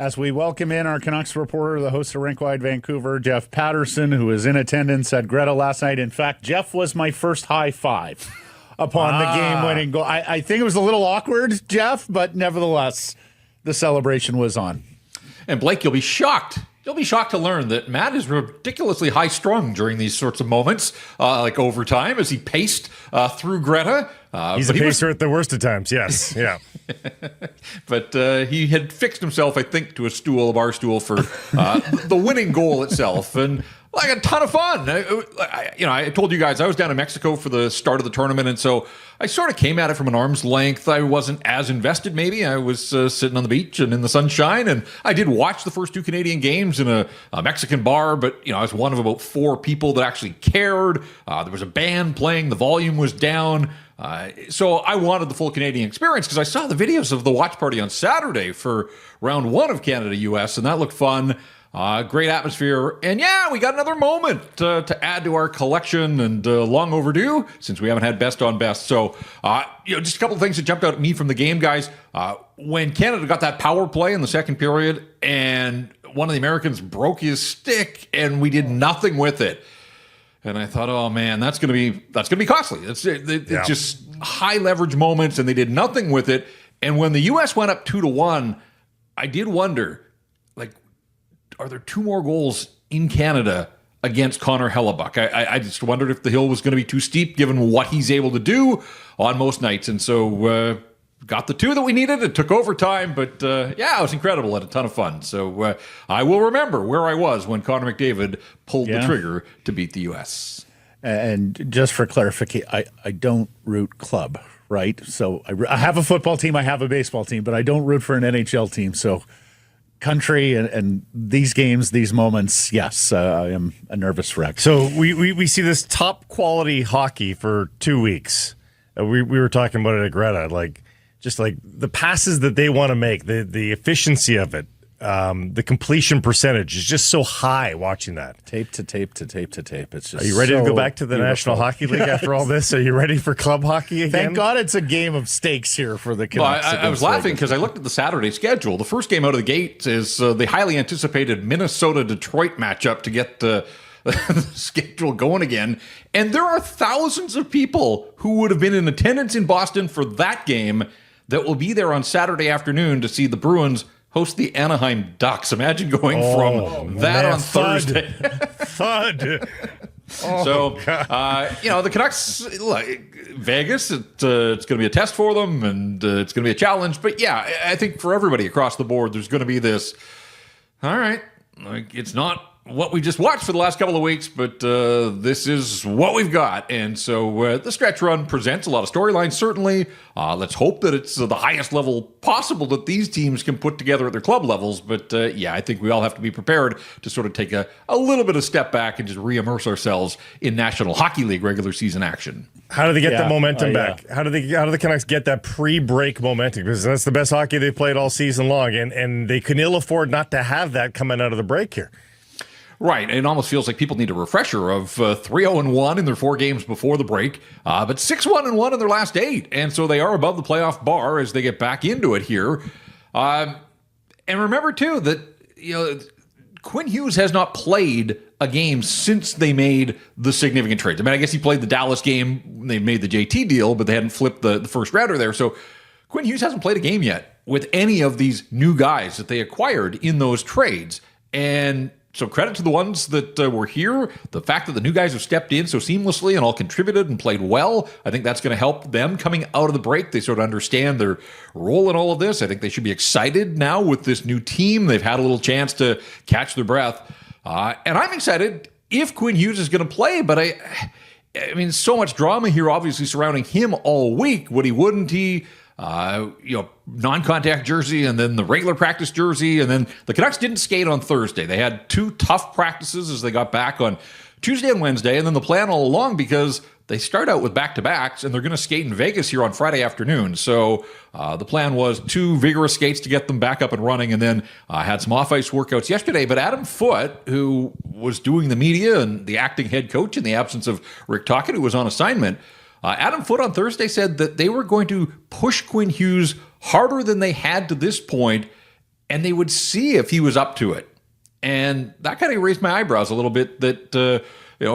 As we welcome in our Canucks reporter, the host of RinkWide Vancouver, Jeff Paterson, who was in attendance at Greta last night. In fact, Jeff was my first high five upon the game-winning goal. I think it was a little awkward, Jeff, but nevertheless, the celebration was on. And Blake, you'll be shocked. You'll be shocked to learn that Matt is ridiculously high-strung during these sorts of moments, like overtime, as he paced through Greta. He's a pacer at the worst of times, yes. Yeah. But he had fixed himself, I think, to a bar stool for the winning goal itself. And like a ton of fun. I told you guys I was down in Mexico for the start of the tournament, and so I sort of came at it from an arm's length. I wasn't as invested, maybe. I was sitting on the beach and in the sunshine, and I did watch the first two Canadian games in a Mexican bar, but I was one of about four people that actually cared. There was a band playing. The volume was down. So I wanted the full Canadian experience because I saw the videos of the watch party on Saturday for round one of Canada-US, and that looked fun. Great atmosphere. And yeah, we got another moment to add to our collection, and long overdue since we haven't had best on best. So, just a couple of things that jumped out at me from the game, guys. When Canada got that power play in the second period and one of the Americans broke his stick and we did nothing with it. And I thought, oh man, that's gonna be costly. It's just high leverage moments, and they did nothing with it. And when the U.S. went up 2-1, I did wonder, like, are there two more goals in Canada against Connor Hellebuck? I just wondered if the hill was going to be too steep given what he's able to do on most nights. And so got the two that we needed. It took overtime, but it was incredible. Had a ton of fun. So I will remember where I was when Connor McDavid pulled the trigger to beat the U.S. And just for clarification, I don't root club, right? So I have a football team, I have a baseball team, but I don't root for an NHL team. So country and these games, these moments, yes, I am a nervous wreck. So we see this top quality hockey for 2 weeks. We were talking about it at Greta, just like the passes that they want to make, the efficiency of it, the completion percentage is just so high watching that. Tape to tape to tape to tape. It's just Are you ready to go back to the beautiful. National Hockey League after all this? Are you ready for club hockey again? Thank God it's a game of stakes here for the Canucks. Well, I was laughing because I looked at the Saturday schedule. The first game out of the gate is the highly anticipated Minnesota-Detroit matchup to get the schedule going again. And there are thousands of people who would have been in attendance in Boston for that game that will be there on Saturday afternoon to see the Bruins host the Anaheim Ducks. Imagine going from that on Thursday. Thud. So, the Canucks, Vegas, it's going to be a test for them, and it's going to be a challenge. But yeah, I think for everybody across the board, there's going to be this, all right, it's not what we just watched for the last couple of weeks, but this is what we've got. And so the stretch run presents a lot of storylines, certainly. Let's hope that it's the highest level possible that these teams can put together at their club levels. But I think we all have to be prepared to sort of take a little bit of step back and just re-immerse ourselves in National Hockey League regular season action. How do they get the momentum back? How do the Canucks get that pre-break momentum? Because that's the best hockey they've played all season long, and they can ill afford not to have that coming out of the break here. Right. It almost feels like people need a refresher of 3-0-1 in their 4 games before the break, but 6-1-1 in their last 8. And so they are above the playoff bar as they get back into it here. And remember, too, that Quinn Hughes has not played a game since they made the significant trades. I mean, I guess he played the Dallas game. They made the JT deal, but they hadn't flipped the first rounder there. So Quinn Hughes hasn't played a game yet with any of these new guys that they acquired in those trades. And so credit to the ones that were here. The fact that the new guys have stepped in so seamlessly and all contributed and played well, I think that's going to help them coming out of the break. They sort of understand their role in all of this. I think they should be excited now with this new team. They've had a little chance to catch their breath. And I'm excited if Quinn Hughes is going to play, but I mean, so much drama here obviously surrounding him all week. Would he, wouldn't he? Non-contact jersey and then the regular practice jersey. And then the Canucks didn't skate on Thursday. They had 2 tough practices as they got back on Tuesday and Wednesday. And then the plan all along, because they start out with back-to-backs and they're going to skate in Vegas here on Friday afternoon. So the plan was 2 vigorous skates to get them back up and running, and then had some off-ice workouts yesterday. But Adam Foote, who was doing the media and the acting head coach in the absence of Rick Tocchet, who was on assignment, Adam Foote on Thursday said that they were going to push Quinn Hughes harder than they had to this point and they would see if he was up to it. And that kind of raised my eyebrows a little bit that,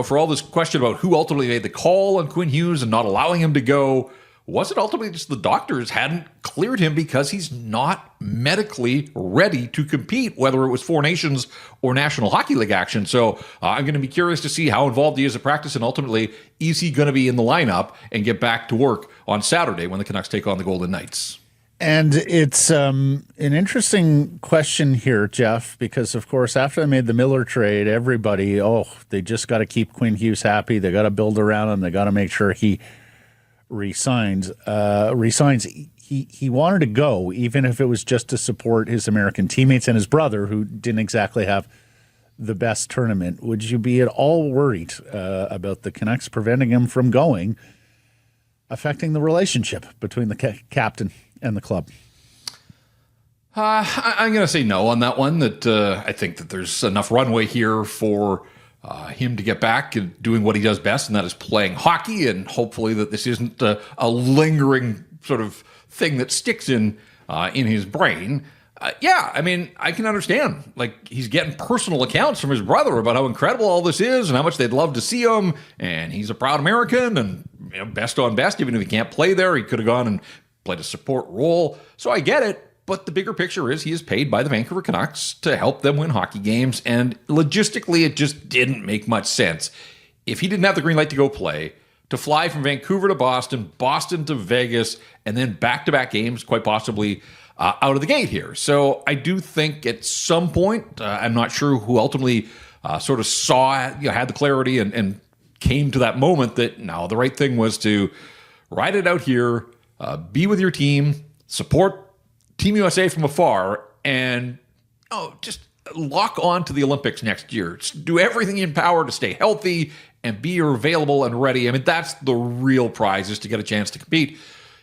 for all this question about who ultimately made the call on Quinn Hughes and not allowing him to go, was it ultimately just the doctors hadn't cleared him because he's not medically ready to compete, whether it was Four Nations or National Hockey League action? So I'm going to be curious to see how involved he is at practice, and ultimately, is he going to be in the lineup and get back to work on Saturday when the Canucks take on the Golden Knights? And it's an interesting question here, Jeff, because, of course, after they made the Miller trade, everybody, they just got to keep Quinn Hughes happy. They got to build around him. They got to make sure he resigns. He wanted to go, even if it was just to support his American teammates and his brother, who didn't exactly have the best tournament. Would you be at all worried about the Canucks preventing him from going, affecting the relationship between the captain and the club? I'm going to say no on that one, that I think that there's enough runway here for him to get back and doing what he does best, and that is playing hockey, and hopefully that this isn't a lingering sort of thing that sticks in his brain. I mean, I can understand. Like, he's getting personal accounts from his brother about how incredible all this is and how much they'd love to see him, and he's a proud American and best on best. Even if he can't play there, he could have gone and played a support role. So I get it. But the bigger picture is he is paid by the Vancouver Canucks to help them win hockey games, and logistically it just didn't make much sense. If he didn't have the green light to go play, to fly from Vancouver to Boston, Boston to Vegas, and then back-to-back games, quite possibly out of the gate here. So I do think at some point, I'm not sure who ultimately sort of had the clarity and came to that moment that, no, the right thing was to ride it out here, be with your team, support Team USA from afar, and just lock on to the Olympics next year. Just do everything in power to stay healthy and be available and ready. I mean, that's the real prize, is to get a chance to compete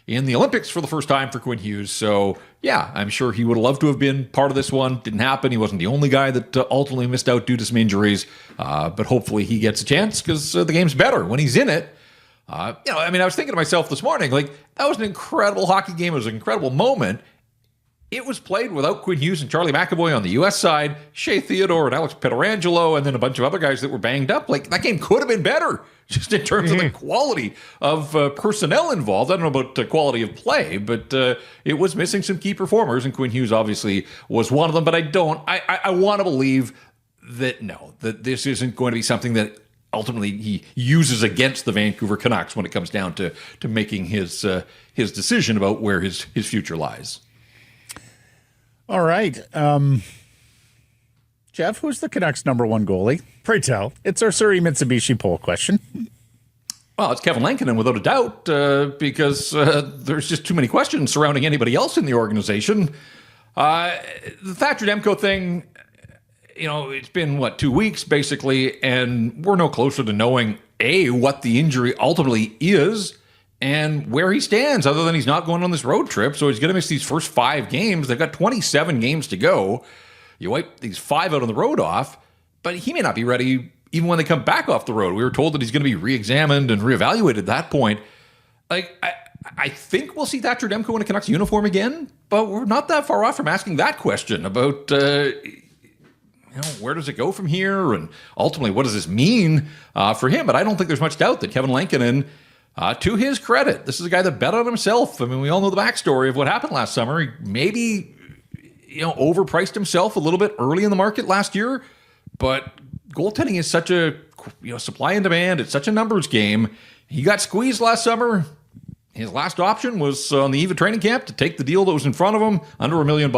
in the Olympics for the first time for Quinn Hughes. So, yeah, I'm sure he would have loved to have been part of this one. Didn't happen. He wasn't the only guy that ultimately missed out due to some injuries. But hopefully he gets a chance, because the game's better when he's in it. I was thinking to myself this morning, like, that was an incredible hockey game. It was an incredible moment. It was played without Quinn Hughes and Charlie McAvoy on the U.S. side, Shea Theodore and Alex Pietrangelo, and then a bunch of other guys that were banged up. Like, that game could have been better, just in terms of the quality of personnel involved. I don't know about the quality of play, but it was missing some key performers, and Quinn Hughes obviously was one of them. But I want to believe that this isn't going to be something that ultimately he uses against the Vancouver Canucks when it comes down to making his decision about where his future lies. All right. Jeff, who's the Canucks' number one goalie? Pray tell. It's our Surrey Mitsubishi poll question. Well, it's Kevin Lankinen, without a doubt, because there's just too many questions surrounding anybody else in the organization. The Thatcher Demko thing, it's been, 2 weeks, basically, and we're no closer to knowing, A, what the injury ultimately is, and where he stands, other than he's not going on this road trip. So he's going to miss these first 5 games. They've got 27 games to go. You wipe these 5 out on the road off, but he may not be ready even when they come back off the road. We were told that he's going to be re-examined and reevaluated at that point. Like, I think we'll see Thatcher Demko in a Canucks uniform again, but we're not that far off from asking that question about, where does it go from here? And ultimately, what does this mean for him? But I don't think there's much doubt that Kevin Lankinen, to his credit, this is a guy that bet on himself. I mean, we all know the backstory of what happened last summer. He maybe, overpriced himself a little bit early in the market last year, but goaltending is such a, supply and demand. It's such a numbers game. He got squeezed last summer. His last option was on the eve of training camp to take the deal that was in front of him, under $1 million,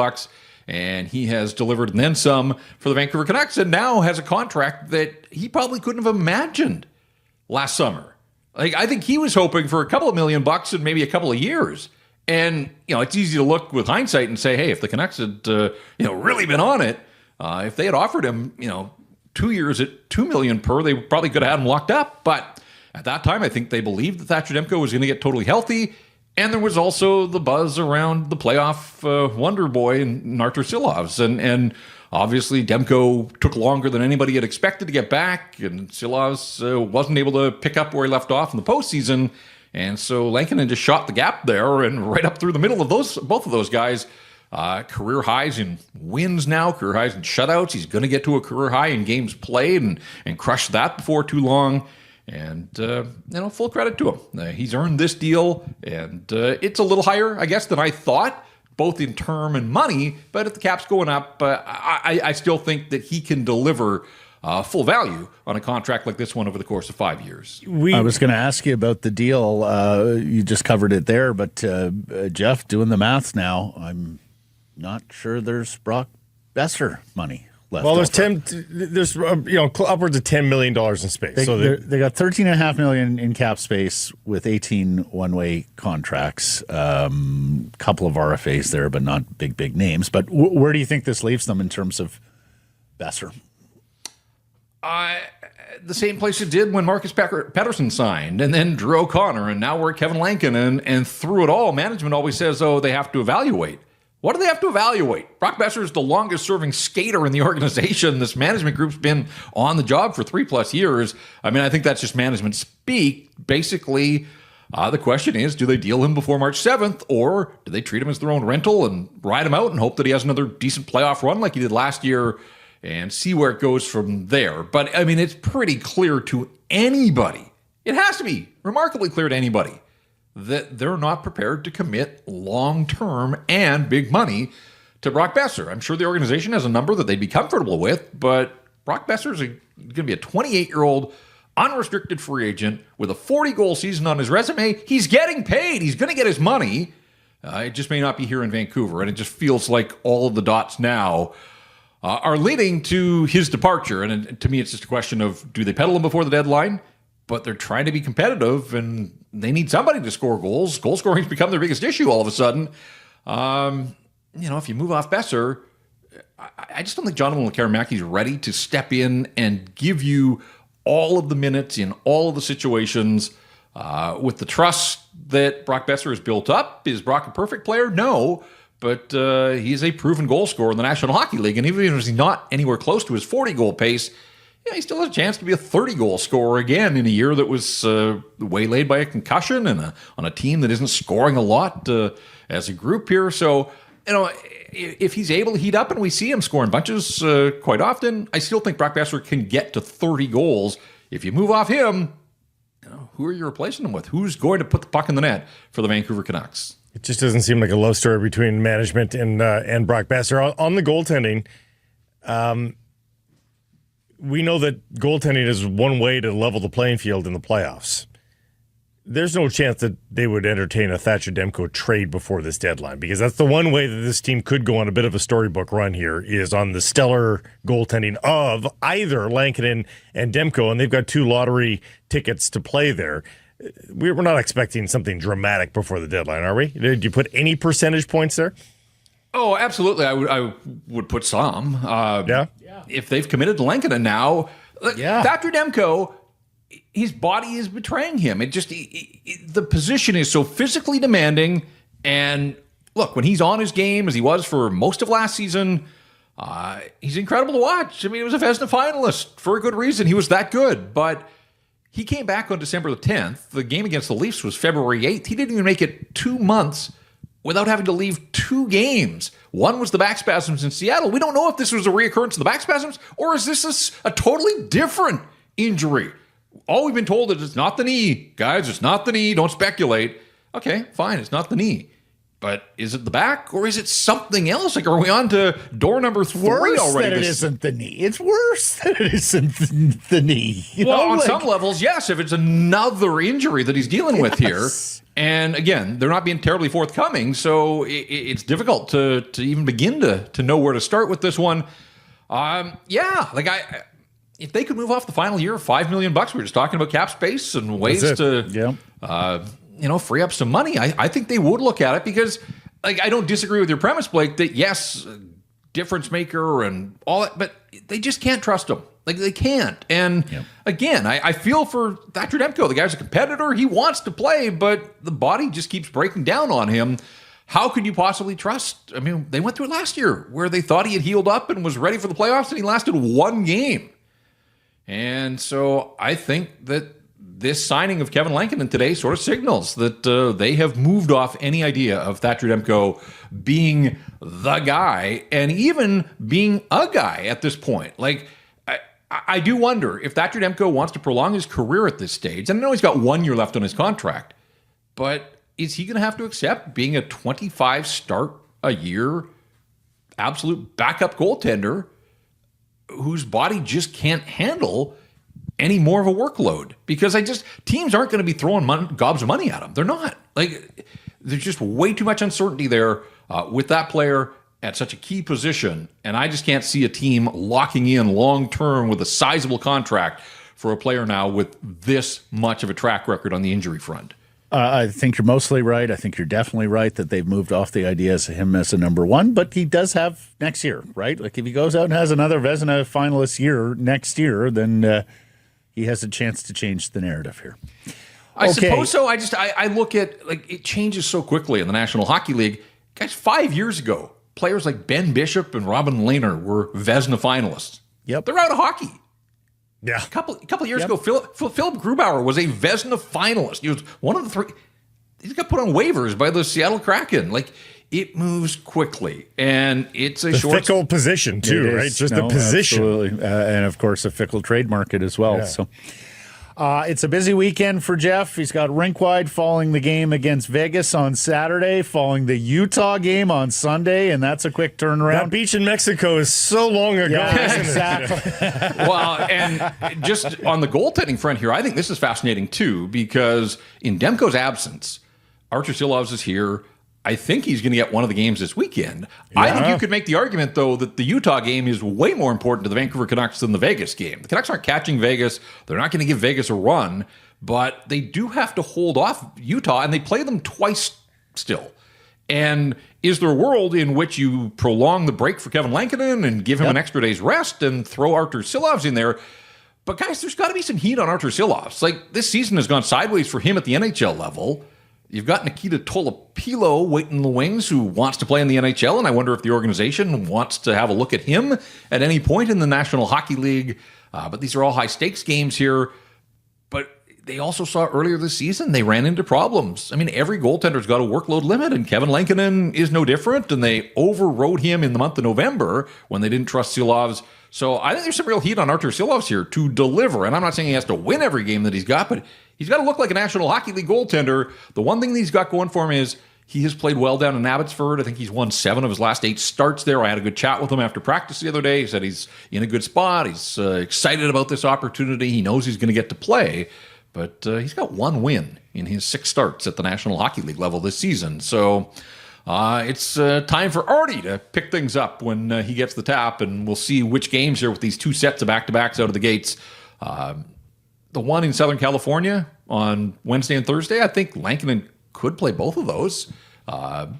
and he has delivered and then some for the Vancouver Canucks, and now has a contract that he probably couldn't have imagined last summer. Like, I think he was hoping for a couple of $1 million and maybe a couple of years. And, it's easy to look with hindsight and say, hey, if the Canucks had, really been on it, if they had offered him, 2 years at $2 million per, they probably could have had him locked up. But at that time, I think they believed that Thatcher Demko was going to get totally healthy. And there was also the buzz around the playoff wonder boy and Arturs Silovs. And obviously, Demko took longer than anybody had expected to get back, and Silovs wasn't able to pick up where he left off in the postseason. And so Lankinen just shot the gap there, and right up through the middle of both of those guys, career highs in wins now, career highs in shutouts. He's going to get to a career high in games played and crush that before too long. And, full credit to him. He's earned this deal, and it's a little higher, I guess, than I thought, both in term and money. But if the cap's going up, I still think that he can deliver full value on a contract like this one over the course of 5 years. I was going to ask you about the deal. You just covered it there, but Jeff, doing the math now, I'm not sure there's Brock Boeser money left. Well, there's upwards of $10 million in space. They got $13.5 million in cap space with 18 one-way contracts. Couple of RFAs there, but not big names. But where do you think this leaves them in terms of Boeser? The same place it did when Marcus Paterson signed, and then Drew O'Connor, and now we're at Kevin Lankinen, and through it all, management always says, they have to evaluate. What do they have to evaluate? Brock Boeser is the longest-serving skater in the organization. This management group's been on the job for 3+ years. I mean, I think that's just management speak. Basically, the question is, do they deal him before March 7th, or do they treat him as their own rental and ride him out and hope that he has another decent playoff run like he did last year and see where it goes from there? But, I mean, it's pretty clear to anybody. It has to be remarkably clear to anybody that they're not prepared to commit long-term and big money to Brock Boeser. I'm sure the organization has a number that they'd be comfortable with, but Brock Boeser is going to be a 28-year-old unrestricted free agent with a 40-goal season on his resume. He's getting paid. He's going to get his money. It just may not be here in Vancouver, and it just feels like all of the dots now are leading to his departure. And to me, it's just a question of, do they peddle him before the deadline? But they're trying to be competitive, and they need somebody to score goals. Goal scoring's become their biggest issue all of a sudden. If you move off Boeser, I just don't think Jonathan Lekaramäki's ready to step in and give you all of the minutes in all of the situations with the trust that Brock Boeser has built up. Is Brock a perfect player? No, but he's a proven goal scorer in the National Hockey League, and even if he's not anywhere close to his 40-goal pace, he still has a chance to be a 30-goal scorer again in a year that was waylaid by a concussion and on a team that isn't scoring a lot as a group here. So, if he's able to heat up and we see him scoring bunches quite often, I still think Brock Boeser can get to 30 goals. If you move off him, who are you replacing him with? Who's going to put the puck in the net for the Vancouver Canucks? It just doesn't seem like a love story between management and Brock Boeser. On the goaltending, we know that goaltending is one way to level the playing field in the playoffs. There's no chance that they would entertain a Thatcher Demko trade before this deadline, because that's the one way that this team could go on a bit of a storybook run here, is on the stellar goaltending of either Lankinen and Demko, and they've got 2 lottery tickets to play there. We're not expecting something dramatic before the deadline, are we? Did you put any percentage points there? Oh, absolutely. I would put some. If they've committed to Lankinen now, Thatcher Demko, his body is betraying him. The position is so physically demanding. And look, when he's on his game, as he was for most of last season, he's incredible to watch. I mean, he was a Vezina finalist for a good reason. He was that good. But he came back on December the 10th. The game against the Leafs was February 8th. He didn't even make it 2 months without having to leave 2 games. One was the back spasms in Seattle. We don't know if this was a reoccurrence of the back spasms, or is this a totally different injury. All we've been told is it's not the knee. Guys, it's not the knee. Don't speculate. Okay, fine, it's not the knee. But is it the back, or is it something else? Like, are we on to door number 3 worse already? That it isn't the knee. It's worse that it isn't the knee. On some levels, yes, if it's another injury that he's dealing with here. And again, they're not being terribly forthcoming, so it's difficult to even begin to know where to start with this one. If they could move off the final year, $5 million, we were just talking about cap space and ways to free up some money. I think they would look at it, because I don't disagree with your premise, Blake, that yes, difference maker and all that, but they just can't trust him. They can't. And again, I feel for Thatcher Demko. The guy's a competitor. He wants to play, but the body just keeps breaking down on him. How could you possibly trust? I mean, they went through it last year where they thought he had healed up and was ready for the playoffs, and he lasted 1 game. And so I think that this signing of Kevin Lankinen today sort of signals that they have moved off any idea of Thatcher Demko being the guy and even being a guy at this point. Like, I do wonder if Thatcher Demko wants to prolong his career at this stage. And I know he's got 1 year left on his contract, but is he going to have to accept being a 25 start a year absolute backup goaltender whose body just can't handle any more of a workload? Because teams aren't going to be throwing gobs of money at him. They're not. Like, there's just way too much uncertainty there with that player at such a key position. And I just can't see a team locking in long-term with a sizable contract for a player now with this much of a track record on the injury front. I think you're mostly right. I think you're definitely right that they've moved off the ideas of him as a number one, but he does have next year, right? Like, if he goes out and has another Vezina finalist year next year, then he has a chance to change the narrative here. I suppose so. I look at, like, it changes so quickly in the National Hockey League. Guys, 5 years ago, players like Ben Bishop and Robin Lehner were Vezina finalists. Yep. They're out of hockey. Yeah. A couple of years ago, Philip Grubauer was a Vezina finalist. He was one of the three. He got put on waivers by the Seattle Kraken. Like, it moves quickly, and it's a fickle position too, right? Just the position, absolutely, and of course a fickle trade market as well. Yeah. So. It's a busy weekend for Jeff. He's got RinkWide following the game against Vegas on Saturday, following the Utah game on Sunday, and that's a quick turnaround. That beach in Mexico is so long ago. Yeah, exactly. Well, and just on the goaltending front here, I think this is fascinating too, because in Demko's absence, Arturs Silovs is here. I think he's going to get one of the games this weekend. Yeah. I think you could make the argument, though, that the Utah game is way more important to the Vancouver Canucks than the Vegas game. The Canucks aren't catching Vegas. They're not going to give Vegas a run, but they do have to hold off Utah, and they play them twice still. And is there a world in which you prolong the break for Kevin Lankinen and give him an extra day's rest and throw Arturs Silovs in there? But, guys, there's got to be some heat on Arturs Silovs. Like, this season has gone sideways for him at the NHL level. You've got Nikita Tolopilo waiting in the wings who wants to play in the NHL, and I wonder if the organization wants to have a look at him at any point in the National Hockey League. But these are all high-stakes games here. But they also saw earlier this season they ran into problems. I mean, every goaltender's got a workload limit, and Kevin Lankinen is no different, and they overrode him in the month of November when they didn't trust Silovs. So I think there's some real heat on Arturs Silovs here to deliver. And I'm not saying he has to win every game that he's got, but he's got to look like a National Hockey League goaltender. The one thing that he's got going for him is he has played well down in Abbotsford. I think he's won 7 of his last 8 starts there. I had a good chat with him after practice the other day. He said he's in a good spot. He's excited about this opportunity. He knows he's going to get to play. But he's got 1 win in his 6 starts at the National Hockey League level this season. So it's time for Artie to pick things up when he gets the tap, and we'll see which games here with these 2 sets of back-to-backs out of the gates. The one in Southern California on Wednesday and Thursday, I think Lankinen could play both of those,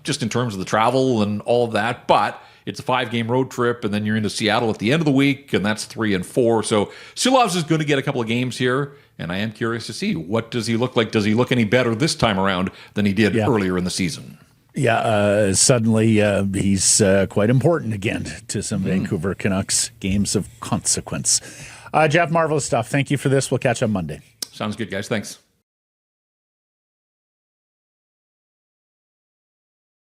just in terms of the travel and all of that. But it's a 5-game road trip, and then you're into Seattle at the end of the week, and that's 3 and 4. So Silovs is going to get a couple of games here, and I am curious to see, what does he look like? Does he look any better this time around than he did earlier in the season? Yeah, suddenly he's quite important again to some Vancouver Canucks games of consequence. Jeff, marvelous stuff. Thank you for this. We'll catch up Monday. Sounds good, guys. Thanks.